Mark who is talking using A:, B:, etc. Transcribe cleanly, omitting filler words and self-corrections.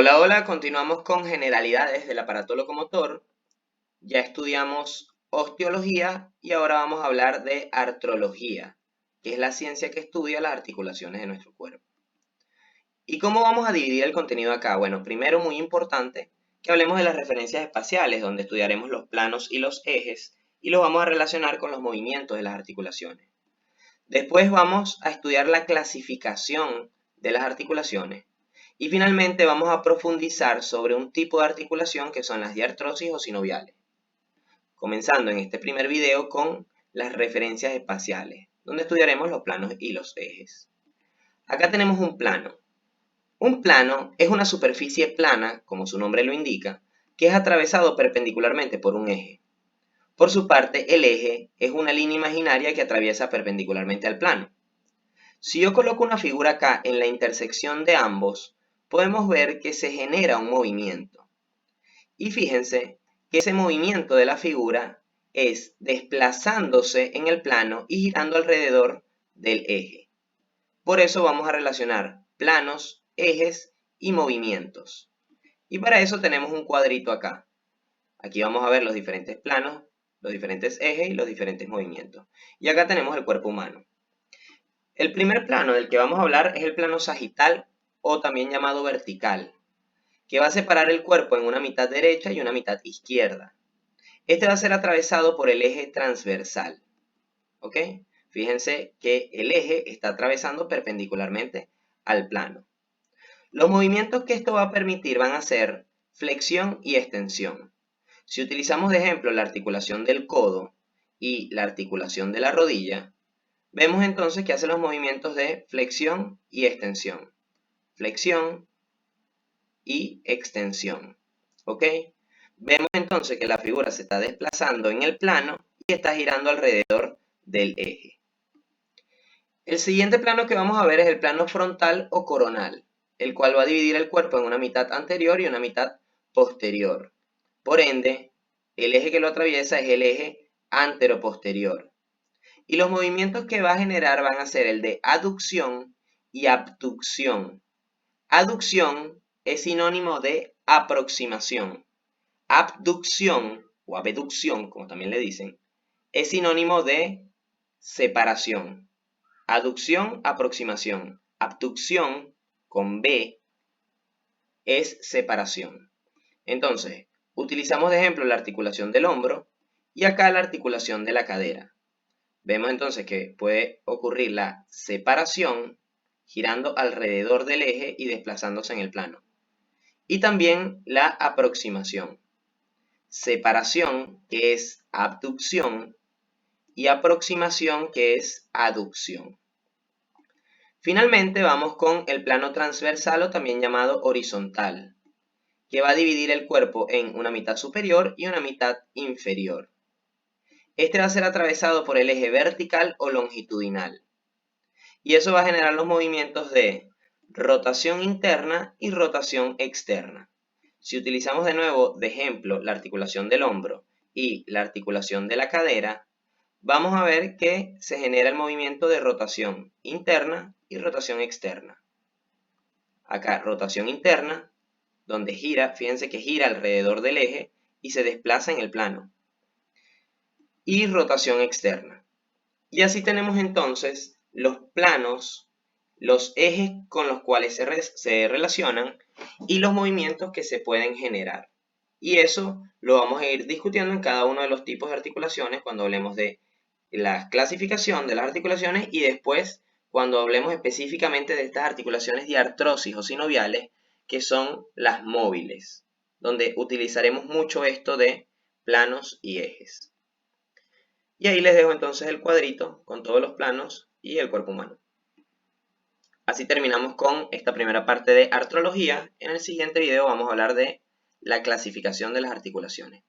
A: Hola, hola, continuamos con generalidades del aparato locomotor. Ya estudiamos osteología y ahora vamos a hablar de artrología, que es la ciencia que estudia las articulaciones de nuestro cuerpo. ¿Y cómo vamos a dividir el contenido acá? Bueno, primero, muy importante, que hablemos de las referencias espaciales, donde estudiaremos los planos y los ejes, y los vamos a relacionar con los movimientos de las articulaciones. Después vamos a estudiar la clasificación de las articulaciones. Y finalmente vamos a profundizar sobre un tipo de articulación que son las diartrosis o sinoviales. Comenzando en este primer video con las referencias espaciales, donde estudiaremos los planos y los ejes. Acá tenemos un plano. Un plano es una superficie plana, como su nombre lo indica, que es atravesado perpendicularmente por un eje. Por su parte, el eje es una línea imaginaria que atraviesa perpendicularmente al plano. Si yo coloco una figura acá en la intersección de ambos, podemos ver que se genera un movimiento. Y fíjense que ese movimiento de la figura es desplazándose en el plano y girando alrededor del eje. Por eso vamos a relacionar planos, ejes y movimientos. Y para eso tenemos un cuadrito acá. Aquí vamos a ver los diferentes planos, los diferentes ejes y los diferentes movimientos. Y acá tenemos el cuerpo humano. El primer plano del que vamos a hablar es el plano sagital o también llamado vertical, que va a separar el cuerpo en una mitad derecha y una mitad izquierda. Este va a ser atravesado por el eje transversal. ¿Ok? Fíjense que el eje está atravesando perpendicularmente al plano. Los movimientos que esto va a permitir van a ser flexión y extensión. Si utilizamos de ejemplo la articulación del codo y la articulación de la rodilla, vemos entonces que hace los movimientos de flexión y extensión. Flexión y extensión. ¿Ok? Vemos entonces que la figura se está desplazando en el plano y está girando alrededor del eje. El siguiente plano que vamos a ver es el plano frontal o coronal, el cual va a dividir el cuerpo en una mitad anterior y una mitad posterior. Por ende, el eje que lo atraviesa es el eje anteroposterior. Y los movimientos que va a generar van a ser el de aducción y abducción. Aducción es sinónimo de aproximación. Abducción o abducción, como también le dicen, es sinónimo de separación. Aducción, aproximación. Abducción, con B, es separación. Entonces, utilizamos de ejemplo la articulación del hombro y acá la articulación de la cadera. Vemos entonces que puede ocurrir la separación girando alrededor del eje y desplazándose en el plano. Y también la aproximación. Separación, que es abducción, y aproximación, que es aducción. Finalmente vamos con el plano transversal o también llamado horizontal, que va a dividir el cuerpo en una mitad superior y una mitad inferior. Este va a ser atravesado por el eje vertical o longitudinal. Y eso va a generar los movimientos de rotación interna y rotación externa. Si utilizamos de nuevo de ejemplo la articulación del hombro y la articulación de la cadera, vamos a ver que se genera el movimiento de rotación interna y rotación externa. Acá rotación interna, donde gira, fíjense que gira alrededor del eje y se desplaza en el plano. Y rotación externa. Y así tenemos entonces los planos, los ejes con los cuales se relacionan y los movimientos que se pueden generar. Y eso lo vamos a ir discutiendo en cada uno de los tipos de articulaciones cuando hablemos de la clasificación de las articulaciones y después cuando hablemos específicamente de estas articulaciones diartrosis o sinoviales, que son las móviles, donde utilizaremos mucho esto de planos y ejes. Y ahí les dejo entonces el cuadrito con todos los planos y el cuerpo humano. Así terminamos con esta primera parte de artrología. En el siguiente video vamos a hablar de la clasificación de las articulaciones.